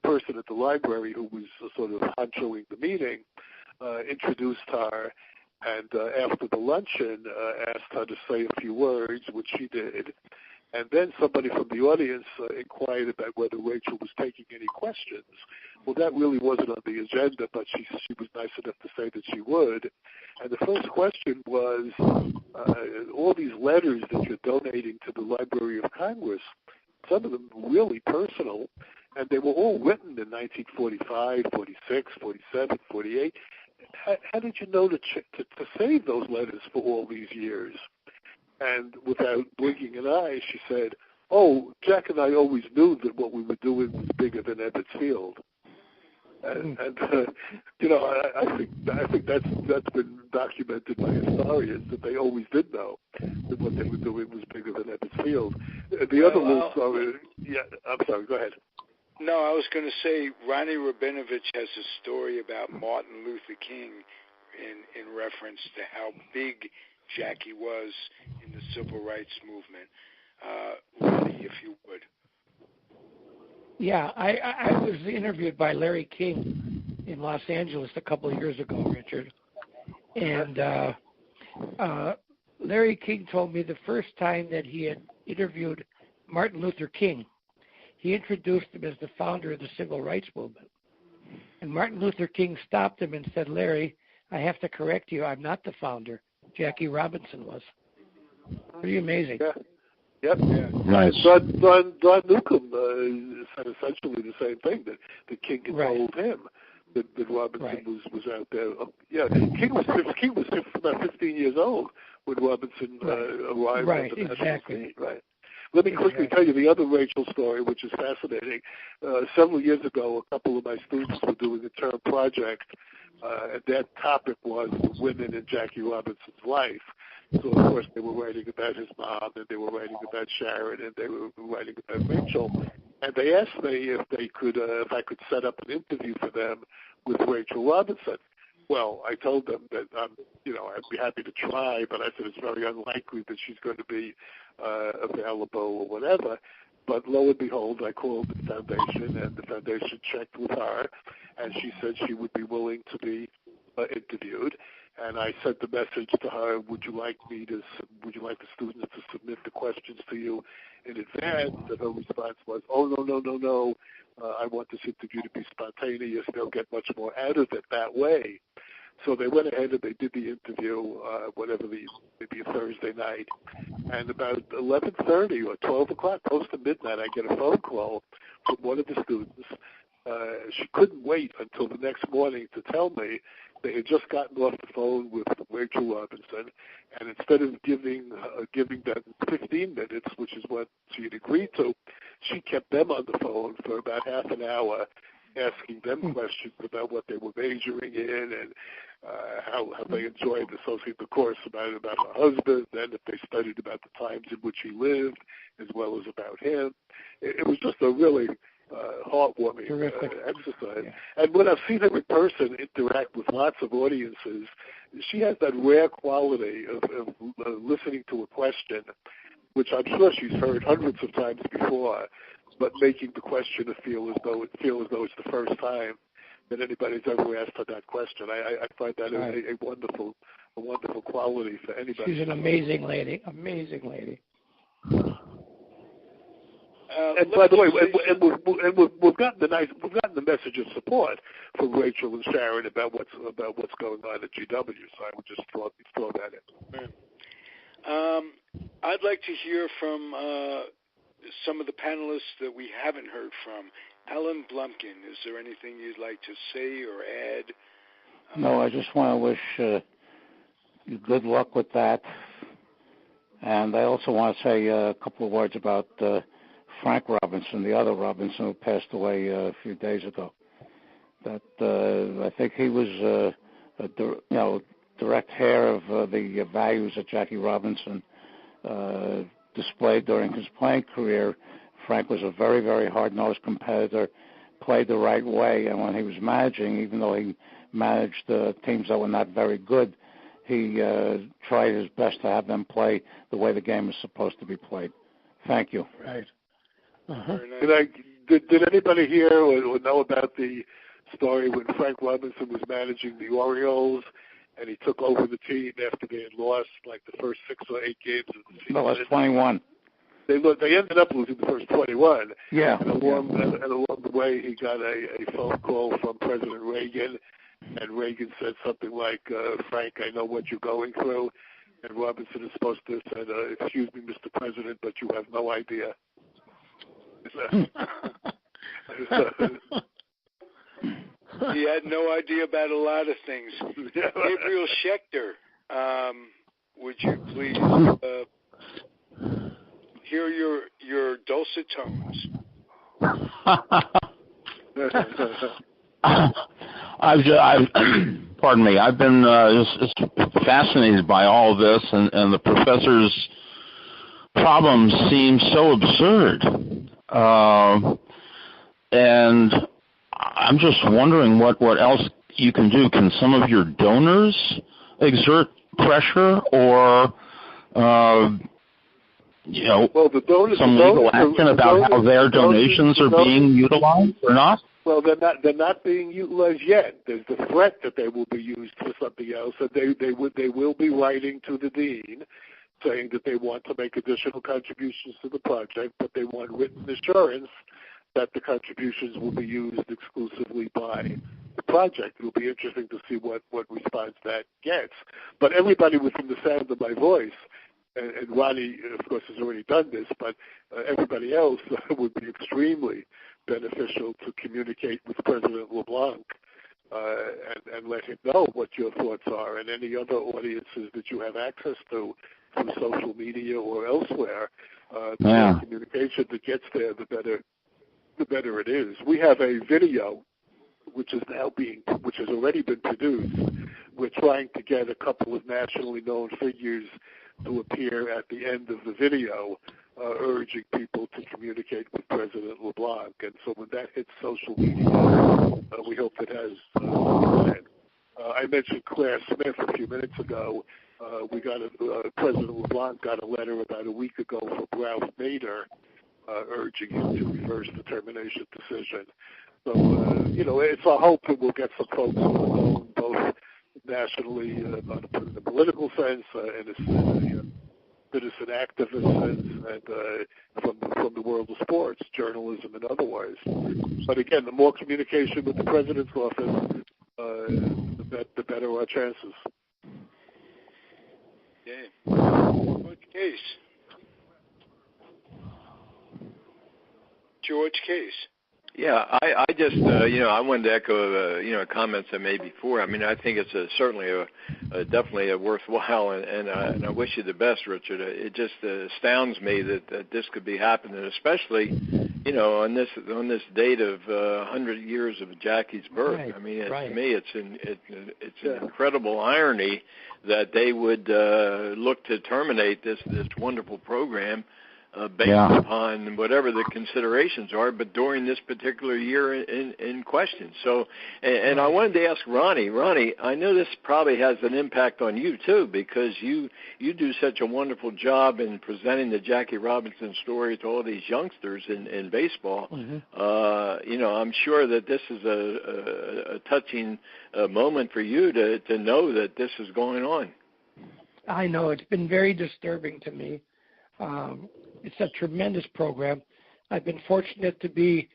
Speaker 5: person at the library who was sort of honchoing the meeting introduced her, and after the luncheon asked her to say a few words, which she did. And then somebody from the audience inquired about whether Rachel was taking any questions. Well, that really wasn't on the agenda, but she was nice enough to say that she would. And the first question was, all these letters that you're donating to the Library of Congress, some of them really personal, and they were all written in 1945, 46, 47, 48. How did you know to save those letters for all these years? And without blinking an eye, she said, "Oh, Jack and I always knew that what we were doing was bigger than Ebbets Field." And you know, I think that's been documented by historians that they always did know that what they were doing was bigger than Ebbets Field. The other little story, I'm sorry, go ahead.
Speaker 2: No, I was going to say Ronnie Rabinovich has a story about Martin Luther King in reference to how big Jackie was in the civil rights movement. Ronnie, if you would.
Speaker 4: Yeah, I was interviewed by Larry King in Los Angeles a couple of years ago, Richard. And Larry King told me the first time that he had interviewed Martin Luther King, he introduced him as the founder of the civil rights movement. And Martin Luther King stopped him and said, "Larry, I have to correct you. I'm not the founder. Jackie Robinson was." Pretty amazing.
Speaker 5: Yeah. Yep. Yeah.
Speaker 3: Nice.
Speaker 5: Don Newcomb said essentially the same thing, that King had told him that Robinson was out there. King was about 15 years old when Robinson arrived at the National Scene. Right. Let me quickly tell you the other Rachel story, which is fascinating. Several years ago, a couple of my students were doing a term project, and their topic was women in Jackie Robinson's life. So, of course, they were writing about his mom, and they were writing about Sharon, and they were writing about Rachel. And they asked me if I could set up an interview for them with Rachel Robinson. Well, I told them that I'd be happy to try, but I said it's very unlikely that she's going to be available or whatever. But lo and behold, I called the foundation, and the foundation checked with her, and she said she would be willing to be interviewed. And I sent the message to her: Would you like the students to submit the questions to you in advance? And her response was, "Oh, no. I want this interview to be spontaneous. They'll get much more out of it that way." So they went ahead and they did the interview, maybe a Thursday night. And about 11:30 or 12 o'clock, close to midnight, I get a phone call from one of the students. She couldn't wait until the next morning to tell me they had just gotten off the phone with Rachel Robinson, and instead of giving them 15 minutes, which is what she had agreed to, she kept them on the phone for about half an hour, asking them questions about what they were majoring in and how they enjoyed the course about her husband, and if they studied about the times in which he lived, as well as about him. It was just a really heartwarming exercise. Yeah. And when I've seen her in person interact with lots of audiences, she has that rare quality of listening to a question, which I'm sure she's heard hundreds of times before, but making the questioner feel as though it's the first time that anybody's ever asked her that question. I find that a wonderful quality for anybody.
Speaker 4: She's an amazing lady. Amazing lady.
Speaker 5: And by the way, we've gotten the message of support from Rachel and Sharon about what's going on at GW. So I would just throw that in.
Speaker 2: I'd like to hear from some of the panelists that we haven't heard from. Alan Blumpkin, is there anything you'd like to say or add?
Speaker 7: No, I just want to wish you good luck with that. And I also want to say a couple of words about Frank Robinson, the other Robinson who passed away a few days ago. That I think he was direct heir of the values that Jackie Robinson displayed during his playing career. Frank was a very, very hard-nosed competitor, played the right way, and when he was managing, even though he managed teams that were not very good, he tried his best to have them play the way the game is supposed to be played. Thank you.
Speaker 4: Right.
Speaker 5: Did anybody hear or know about the story when Frank Robinson was managing the Orioles, and he took over the team after they had lost like the first 6 or 8 games of the season.
Speaker 7: No, it was 21.
Speaker 5: They ended up losing the first 21.
Speaker 7: Yeah.
Speaker 5: And along the way, he got a phone call from President Reagan, and Reagan said something like, Frank, I know what you're going through. And Robinson is supposed to have said, excuse me, Mr. President, but you have no idea.
Speaker 2: He had no idea about a lot of things. Gabriel Schechter, would you please hear your dulcet tones?
Speaker 8: Pardon me. I've been just fascinated by all of this, and the professor's problems seem so absurd. And I'm just wondering what else you can do. Can some of your donors exert pressure, or
Speaker 5: well, the donors,
Speaker 8: some legal action about how their donations are being utilized or not?
Speaker 5: Well, they're not being utilized yet. There's the threat that they will be used for something else, and they will be writing to the dean saying that they want to make additional contributions to the project, but they want written assurance that the contributions will be used exclusively by the project. It will be interesting to see what response that gets. But everybody within the sound of my voice, and Ronnie, of course, has already done this, but everybody else would be extremely beneficial to communicate with President LeBlanc and let him know what your thoughts are, and any other audiences that you have access to through social media or elsewhere. The more communication that gets there, the better it is. We have a video which has already been produced. We're trying to get a couple of nationally known figures to appear at the end of the video, urging people to communicate with President LeBlanc. And so when that hits social media, we hope it has. I mentioned Claire Smith a few minutes ago. We got President LeBlanc got a letter about a week ago from Ralph Nader urging him to reverse the termination decision. So, it's our hope that we'll get some folks known both nationally in a political sense, in a citizen activist sense, and from the world of sports, journalism, and otherwise. But again, the more communication with the President's office, the better our chances.
Speaker 2: George Case. George Case.
Speaker 3: Yeah, I just, I wanted to echo, comments I made before. I mean, I think it's certainly definitely a worthwhile, and I wish you the best, Richard. It just astounds me that this could be happening, especially, on this date of 100 years of Jackie's birth.
Speaker 4: Right,
Speaker 3: I mean,
Speaker 4: right.
Speaker 3: To me, it's an incredible irony that they would look to terminate this wonderful program. Based upon whatever the considerations are, but during this particular year in question. So, and I wanted to ask Ronnie, I know this probably has an impact on you too, because you do such a wonderful job in presenting the Jackie Robinson story to all these youngsters in baseball. Mm-hmm. I'm sure that this is a touching moment for you to know that this is going on.
Speaker 4: I know. It's been very disturbing to me. It's a tremendous program. I've been fortunate to be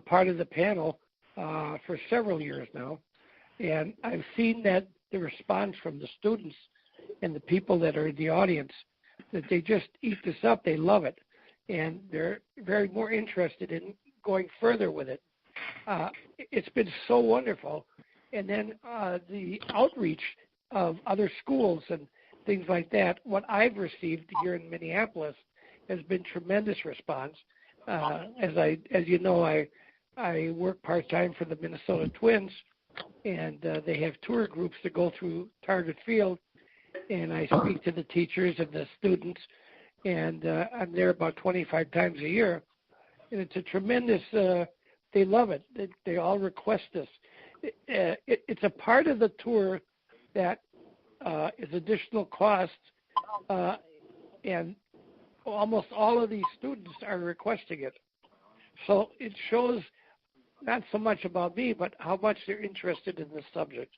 Speaker 4: part of the panel for several years now, and I've seen that the response from the students and the people that are in the audience, that they just eat this up. They love it, and they're very more interested in going further with it. It's been so wonderful. And then the outreach of other schools and things like that, what I've received here in Minneapolis has been tremendous response. As you know, I work part-time for the Minnesota Twins, and they have tour groups that go through Target Field, and I speak to the teachers and the students, and I'm there about 25 times a year, and it's a tremendous, they love it. They all request this. It's a part of the tour that is additional cost, and almost all of these students are requesting it. So it shows not so much about me, but how much they're interested in this subject.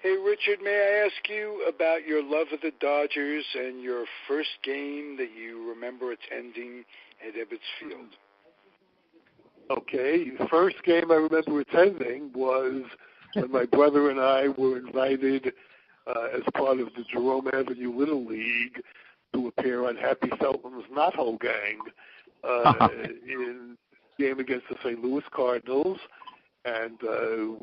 Speaker 2: Hey, Richard, may I ask you about your love of the Dodgers and your first game that you remember attending at Ebbets Field?
Speaker 5: Okay, the first game I remember attending was when my brother and I were invited as part of the Jerome Avenue Little League to appear on Happy Felton's Knothole Gang in a game against the St. Louis Cardinals. And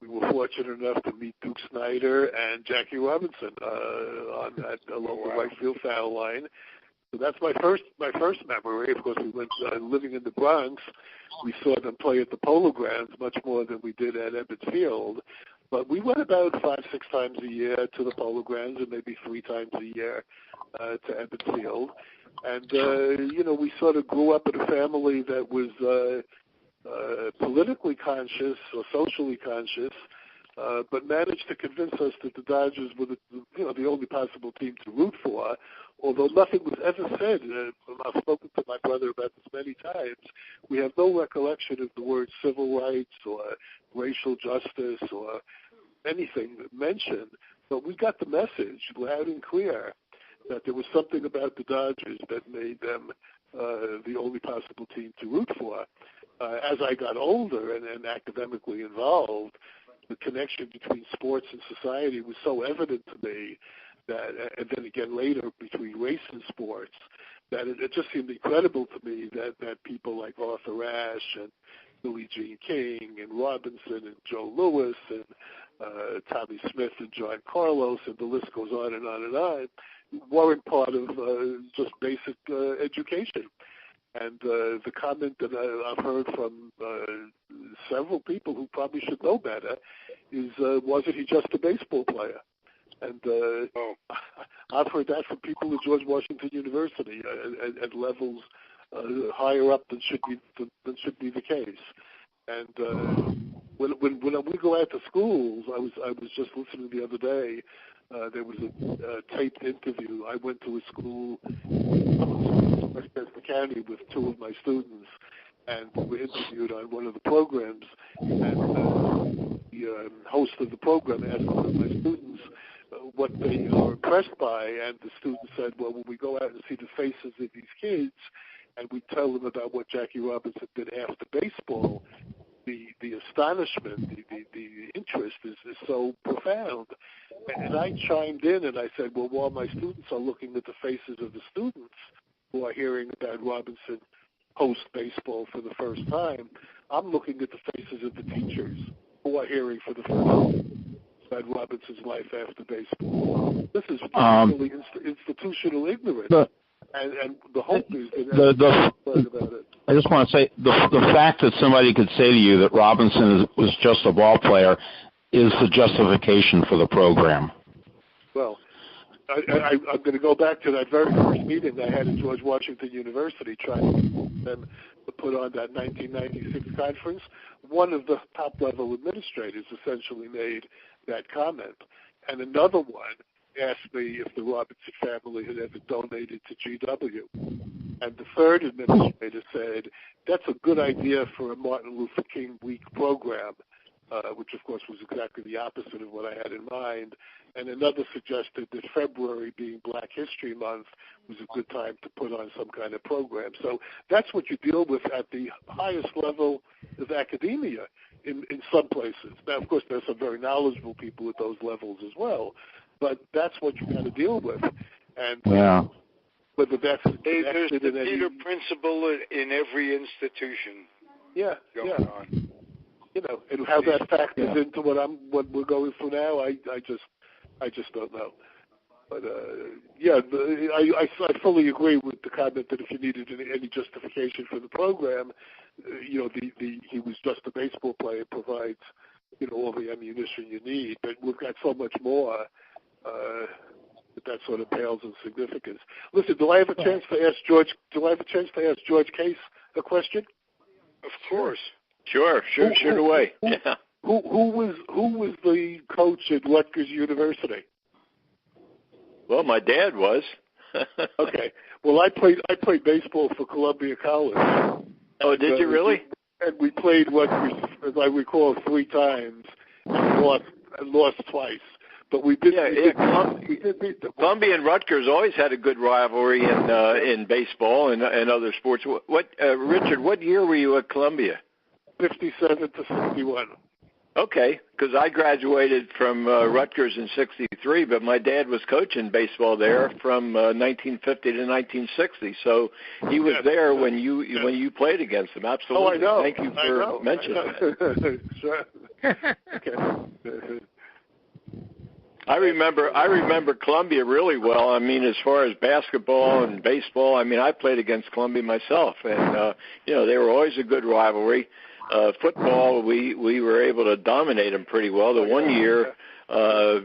Speaker 5: we were fortunate enough to meet Duke Snider and Jackie Robinson on that local right field foul line. So that's my first memory. Of course, we went living in the Bronx. We saw them play at the Polo Grounds much more than we did at Ebbets Field. But we went about 5-6 times a year to the Polo Grounds and maybe 3 times a year to Ebbets Field. And, we sort of grew up in a family that was politically conscious or socially conscious, but managed to convince us that the Dodgers were the only possible team to root for, although nothing was ever said. I've spoken to my brother about this many times. We have no recollection of the word civil rights or racial justice or anything mentioned, but we got the message loud and clear that there was something about the Dodgers that made them the only possible team to root for. As I got older and academically involved, the connection between sports and society was so evident to me that, and then again later between race and sports, that it just seemed incredible to me that people like Arthur Ashe and Billie Jean King and Robinson and Joe Louis and Tommy Smith and John Carlos, and the list goes on and on and on, weren't part of just basic education. And the comment that I've heard from several people who probably should know better is, wasn't he just a baseball player? And I've heard that from people at George Washington University at levels higher up than should be the case. And when we go out to schools, I was just listening the other day. There was a taped interview. I went to a school in Westchester County with 2 of my students, and we were interviewed on one of the programs. And the host of the program asked one of my students what they are impressed by, and the student said, well, when we go out and see the faces of these kids, and we tell them about what Jackie Robinson did after baseball, the astonishment, the interest is so profound. And I chimed in and I said, well, while my students are looking at the faces of the students who are hearing about Robinson post-baseball for the first time, I'm looking at the faces of the teachers who are hearing for the first time about Robinson's life after baseball. This is really institutional ignorance. And the hope is that about it.
Speaker 8: I just want to say the fact that somebody could say to you that Robinson was just a ball player is the justification for the program.
Speaker 5: Well, I'm going to go back to that very first meeting I had at George Washington University trying to get them to put on that 1996 conference. One of the top-level administrators essentially made that comment, and another one asked me if the Robinson family had ever donated to GW. And the third administrator said, that's a good idea for a Martin Luther King Week program, which, of course, was exactly the opposite of what I had in mind. And another suggested that February, being Black History Month, was a good time to put on some kind of program. So that's what you deal with at the highest level of academia in some places. Now, of course, there's some very knowledgeable people at those levels as well, but that's what you got to deal with. And whether that's
Speaker 2: there's the Peter principle in every institution. Going on.
Speaker 5: And how that factors into what we're going through now, I just don't know. But I fully agree with the comment that if you needed any justification for the program, he was just a baseball player, provides all the ammunition you need. But we've got so much more that sort of pales in significance. Listen, do I have a chance to ask George? George Case a question?
Speaker 2: Of course.
Speaker 3: Sure, shoot away.
Speaker 5: Who was the coach at Rutgers University?
Speaker 3: Well, my dad was.
Speaker 5: Okay. Well, I played baseball for Columbia College.
Speaker 3: Oh, did you really?
Speaker 5: And we played Rutgers, as I recall, 3 times and lost twice. But we did. We did beat them.
Speaker 3: Columbia and Rutgers always had a good rivalry in baseball and other sports. Richard, what year were you at Columbia?
Speaker 5: 57 to 61.
Speaker 3: Okay, because I graduated from Rutgers in '63, but my dad was coaching baseball there from 1950 to 1960. So he was there when you played against him. Absolutely.
Speaker 5: Oh, I know.
Speaker 3: Thank you for mentioning that.
Speaker 5: Sure. Okay.
Speaker 3: I remember Columbia really well. I mean, as far as basketball and baseball, I mean, I played against Columbia myself, and they were always a good rivalry. Football, we were able to dominate them pretty well. The one year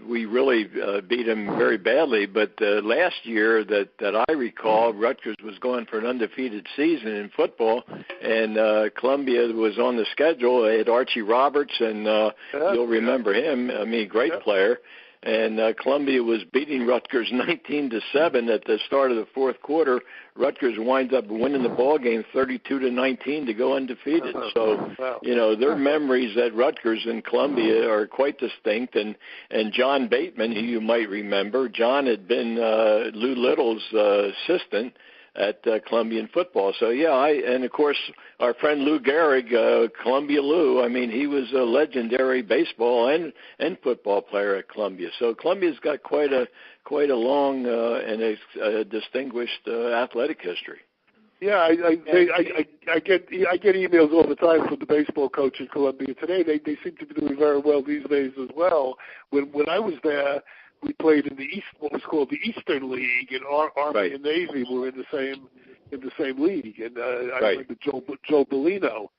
Speaker 3: we really beat them very badly, but last year that I recall, Rutgers was going for an undefeated season in football, and Columbia was on the schedule. They had Archie Roberts, and you'll remember him. I mean, great player. And Columbia was beating Rutgers 19-7 at the start of the fourth quarter. Rutgers winds up winning the ball game 32-19 to go undefeated. So, their memories at Rutgers and Columbia are quite distinct. And John Bateman, who you might remember, John had been Lou Little's assistant at Columbian football. So, and, of course, our friend Lou Gehrig, Columbia Lou, I mean, he was a legendary baseball and football player at Columbia. So Columbia's got quite a long and a distinguished athletic history.
Speaker 5: Yeah, I get emails all the time from the baseball coach at Columbia today. They seem to be doing very well these days as well. When I was there, we played in what was called the Eastern League, and Army and Navy were in the same league. And I remember Joe Bellino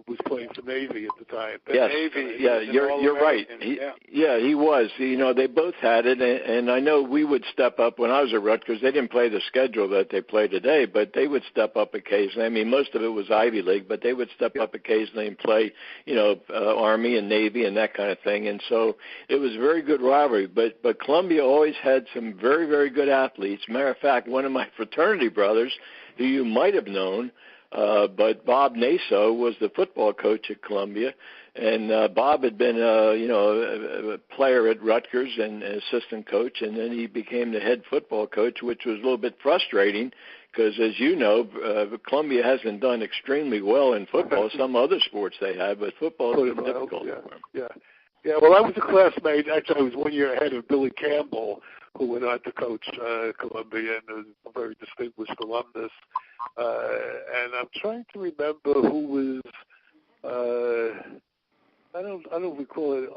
Speaker 5: was playing for Navy at the time.
Speaker 3: Yes,
Speaker 5: Navy,
Speaker 3: you're right. He was. They both had it, and I know we would step up when I was at Rutgers. They didn't play the schedule that they play today, but they would step up occasionally. I mean, most of it was Ivy League, but they would step up occasionally and play, Army and Navy and that kind of thing. And so it was a very good rivalry. But Columbia always had some very, very good athletes. Matter of fact, one of my fraternity brothers, who you might have known, but Bob Naso was the football coach at Columbia, and Bob had been a player at Rutgers and an assistant coach, and then he became the head football coach, which was a little bit frustrating because, as you know, Columbia hasn't done extremely well in football. Some other sports they have, but football has been difficult for them.
Speaker 5: Yeah, well, I was a classmate. Actually, I was 1 year ahead of Billy Campbell, who went on to coach Columbia and was a very distinguished alumnus. And I'm trying to remember who was. I don't recall it.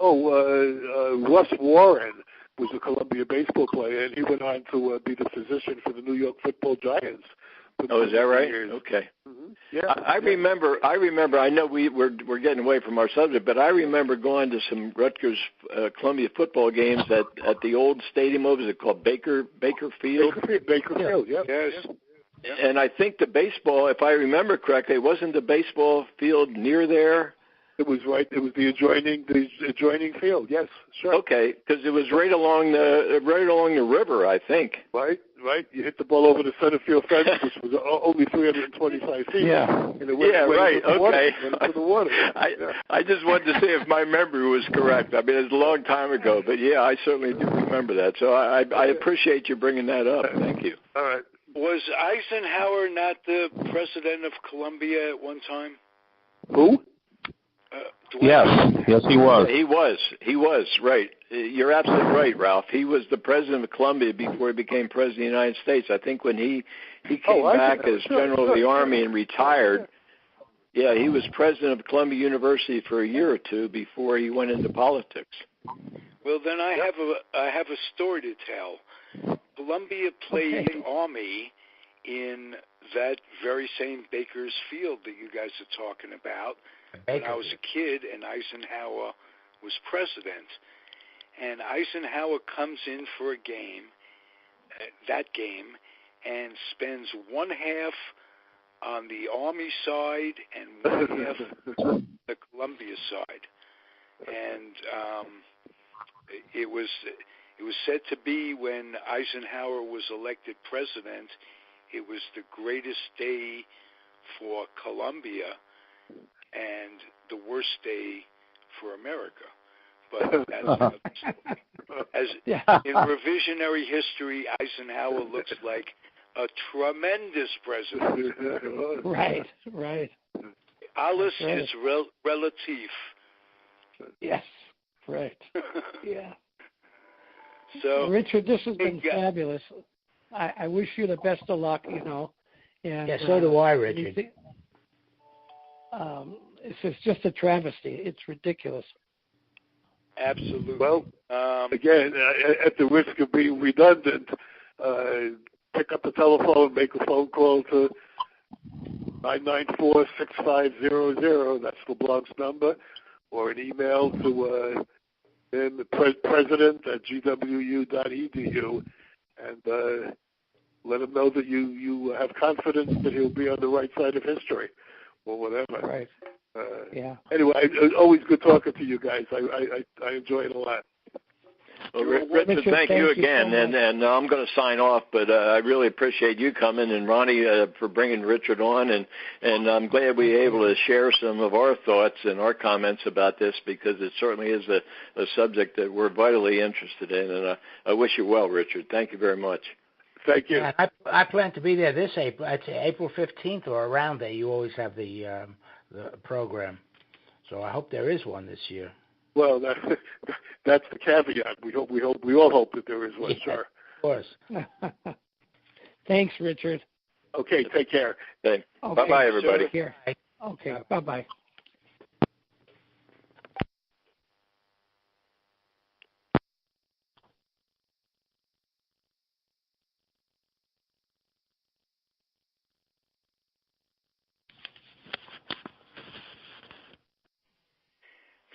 Speaker 5: Russ Warren was a Columbia baseball player, and he went on to be the physician for the New York Football Giants.
Speaker 3: Oh, is that right?
Speaker 5: Years.
Speaker 3: Okay.
Speaker 5: Mm-hmm. Yeah.
Speaker 3: I remember. I know we're getting away from our subject, but I remember going to some Rutgers Columbia football games at the old stadium. What was it called? Baker Field.
Speaker 5: Baker Field. Yeah.
Speaker 3: Yes. Yeah. And I think the baseball, if I remember correctly, wasn't the baseball field near there?
Speaker 5: It was right. It was the adjoining field. Yes, sure.
Speaker 3: Okay, because it was right along the river, I think.
Speaker 5: Right. You hit the ball over the center field fence, which was only 325 feet.
Speaker 3: Yeah.
Speaker 5: And it went,
Speaker 3: right. Okay.
Speaker 5: Went the water.
Speaker 3: I just wanted to see if my memory was correct. I mean, it's a long time ago, but yeah, I certainly do remember that. So I appreciate you bringing that up. Thank you.
Speaker 5: All right.
Speaker 2: Was Eisenhower not the president of Columbia at one time?
Speaker 5: Who?
Speaker 8: Yes, he was.
Speaker 3: He was, right. You're absolutely right, Ralph. He was the president of Columbia before he became president of the United States. I think when he came back as general of the Army and retired, he was president of Columbia University for a year or two before he went into politics.
Speaker 2: Well, then I have a story to tell. Columbia played Army in that very same Baker's Field that you guys are talking about when I was a kid, and Eisenhower was president. And Eisenhower comes in for a game, and spends one half on the Army side and one half on the Columbia side. And it was said to be, when Eisenhower was elected president, it was the greatest day for Columbia. and the worst day for America. But as in revisionary history, Eisenhower looks like a tremendous president.
Speaker 4: Right.
Speaker 2: Alles is relative.
Speaker 4: Yes, right. Yeah.
Speaker 2: So,
Speaker 4: Richard, this has been fabulous. I wish you the best of luck, And,
Speaker 6: so do I, Richard.
Speaker 4: It's just a travesty. It's ridiculous.
Speaker 2: Absolutely.
Speaker 5: Well, again, at the risk of being redundant, pick up the telephone, make a phone call to 994-6500. That's the blog's number, or an email to president at gwu.edu, and let him know that you have confidence that he'll be on the right side of history, or whatever.
Speaker 4: Right.
Speaker 5: Anyway, it's always good talking to you guys. I enjoy it a lot.
Speaker 3: Well, Richard, thank you again, and I'm going to sign off, but I really appreciate you coming, and Ronnie for bringing Richard on, and I'm glad we were able to share some of our thoughts and our comments about this, because it certainly is a subject that we're vitally interested in, and I wish you well, Richard. Thank you very much.
Speaker 5: Thank you.
Speaker 6: Yeah, I plan to be there this April. It's April 15th or around there. You always have the program, so I hope there is one this year.
Speaker 5: Well, that's the caveat. We all hope that there is one. Sure.
Speaker 6: Of course.
Speaker 4: Thanks, Richard.
Speaker 5: Okay, take care.
Speaker 3: Okay. Bye-bye, everybody.
Speaker 4: Take care. Okay, bye-bye.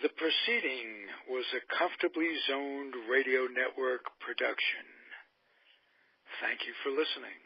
Speaker 2: The proceeding was a Comfortably Zoned Radio Network production. Thank you for listening.